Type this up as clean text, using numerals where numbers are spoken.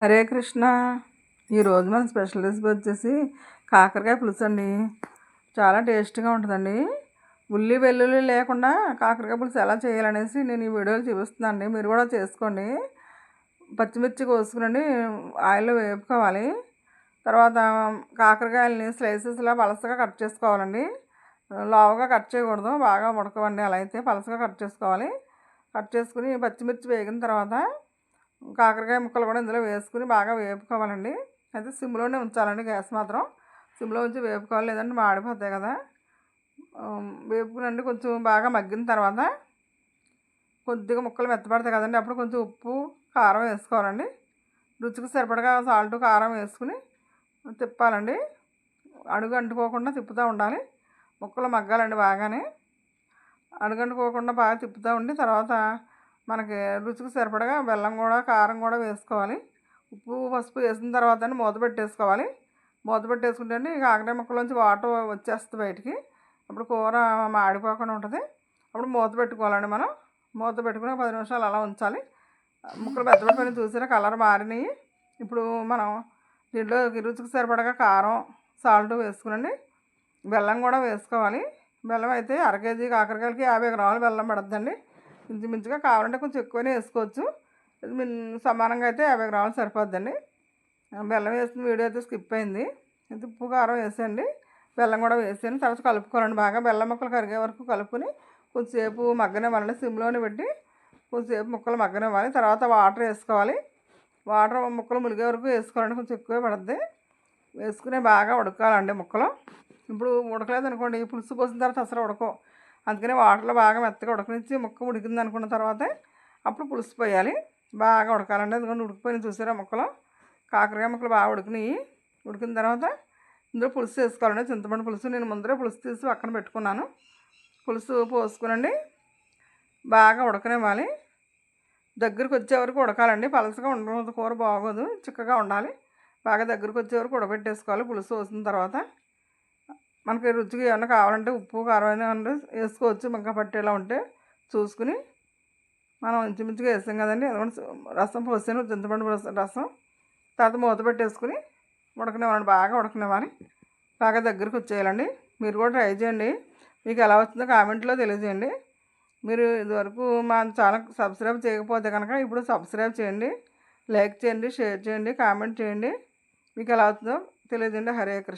హరే కృష్ణ. ఈరోజు మన special recipe వచ్చేసి కాకరకాయ పులుసు అండి. చాలా టేస్ట్గా ఉంటుందండి. ఉల్లి వెల్లుల్లి లేకుండా కాకరకాయ పులుసు ఎలా చేయాలనేసి నేను ఈ వీడియోలో చూపిస్తున్నాను అండి. మీరు కూడా చేసుకోండి. పచ్చిమిర్చి కోసుకునండి, ఆయిల్లో వేపుకోవాలి. తర్వాత కాకరకాయలని స్లైసెస్లా పలసగా కట్ చేసుకోవాలండి. లావుగా కట్ చేయకూడదు, బాగా ఉడకవండి. అలా అయితే పలసగా కట్ చేసుకోవాలి. కట్ చేసుకుని పచ్చిమిర్చి వేగిన తర్వాత కాకరకాయ ముక్కలు కూడా ఇందులో వేసుకుని బాగా వేపుకోవాలండి. అయితే సిమ్లోనే ఉంచాలండి, గ్యాస్ మాత్రం సిమ్లో ఉంచి వేపుకోవాలి, లేదంటే మాడిపోతాయి కదా. వేపుకునండి. కొంచెం బాగా మగ్గిన తర్వాత కొద్దిగా ముక్కలు మెత్తపడతాయి కదండి, అప్పుడు కొంచెం ఉప్పు కారం వేసుకోవాలండి. రుచికి సరిపడగా సాల్ట్ కారం వేసుకుని తిప్పాలండి. అడుగు అంటుకోకుండా తిప్పుతూ ఉండాలి. ముక్కలు మగ్గాలండి బాగానే. అడుగంటుకోకుండా బాగా తిప్పుతూ ఉండి తర్వాత మనకి రుచికి సరిపడగా బెల్లం కూడా కారం కూడా వేసుకోవాలి. ఉప్పు పసుపు వేసిన తర్వాత మూత పెట్టేసుకోవాలి. మూత పెట్టేసుకుంటే కాకరకాయ ముక్కలోంచి వాటర్ వచ్చేస్తుంది బయటికి. అప్పుడు కూర మాడిపోకుండా ఉంటుంది. అప్పుడు మూత పెట్టుకోవాలండి. మనం మూత పెట్టుకుని 10 నిమిషాలు అలా ఉంచాలి. ముక్కలు పెద్దపడిపోయిన చూసారా, కలర్ మారినాయి. ఇప్పుడు మనం దీంట్లో రుచికి సరిపడగా కారం సాల్ట్ వేసుకునండి. బెల్లం కూడా వేసుకోవాలి. బెల్లం అయితే 1 కేజీ కాకరకాయలకి 50 గ్రాములు బెల్లం పడుతుందండి. ఇంచుమించుగా కావాలంటే కొంచెం ఎక్కువనే వేసుకోవచ్చు. సమానంగా అయితే 50 గ్రాములు సరిపోద్దండి. బెల్లం వేసిన వీడియో అయితే స్కిప్ అయింది. అయితే ఉప్పు కారం వేసేయండి, బెల్లం కూడా వేసాను. తర్వాత కలుపుకోవాలండి. బాగా బెల్లం ముక్కలు కరిగే వరకు కలుపుకొని కొంచెంసేపు మగ్గనివ్వాలండి. సిమ్లోనే పెట్టి కొంచెంసేపు ముక్కలు మగ్గనివ్వాలి. తర్వాత వాటర్ వేసుకోవాలి. వాటర్ ముక్కలు మునిగే వరకు వేసుకోవాలండి, కొంచెం ఎక్కువే పడుద్ది. వేసుకుని బాగా ఉడకాలండి ముక్కలు. ఇప్పుడు ఉడకలేదు అనుకోండి, పులుసు పోసిన తర్వాత అసలు ఉడకవు. అందుకని వాటర్లో బాగా మెత్తగా ఉడకనిచ్చి ముక్క ఉడికింది అనుకున్న తర్వాత అప్పుడు పులుసు పోయాలి. బాగా ఉడకాలండి. అందుకని ఉడికిపోయిన చూసారా ముక్కలు, కాకరకాయ ముక్కలు బాగా ఉడికినాయి. ఉడికిన తర్వాత ఇందులో పులుసు వేసుకోవాలండి. చింతపండు పులుసు నేను ముందరే పులుసు తీసి పక్కన పెట్టుకున్నాను. పులుసు పోసుకునండి, బాగా ఉడకనివ్వాలి. దగ్గరికి వచ్చే వరకు ఉడకాలండి. పలసగా ఉండదు, కూర బాగోదు, చిక్కగా ఉండాలి. బాగా దగ్గరికి వచ్చే వరకు ఉడకబెట్టేసుకోవాలి. పులుసు పోసిన తర్వాత మనకి రుచికి ఏమన్నా కావాలంటే ఉప్పు కారం ఏమన్నా వేసుకోవచ్చు. ఇంకా పట్టేలా ఉంటే చూసుకుని. మనం ఇంచుమించుగా వేసాం కదండి, అదొకటి రసం పోసాను, చింతపండు రసం. తర్వాత మూత పెట్టేసుకుని ఉడకనివ్వండి. బాగా ఉడకనివ్వాలి, బాగా దగ్గరికి వచ్చేయాలండి. మీరు కూడా ట్రై చేయండి. మీకు ఎలా వచ్చిందో కామెంట్లో తెలియజేయండి. మీరు ఇదివరకు మా ఛానల్ సబ్స్క్రైబ్ చేయకపోతే కనుక ఇప్పుడు సబ్స్క్రైబ్ చేయండి, లైక్ చేయండి, షేర్ చేయండి, కామెంట్ చేయండి. మీకు ఎలా అవుతుందో తెలియజేయండి. హరే కృష్ణ.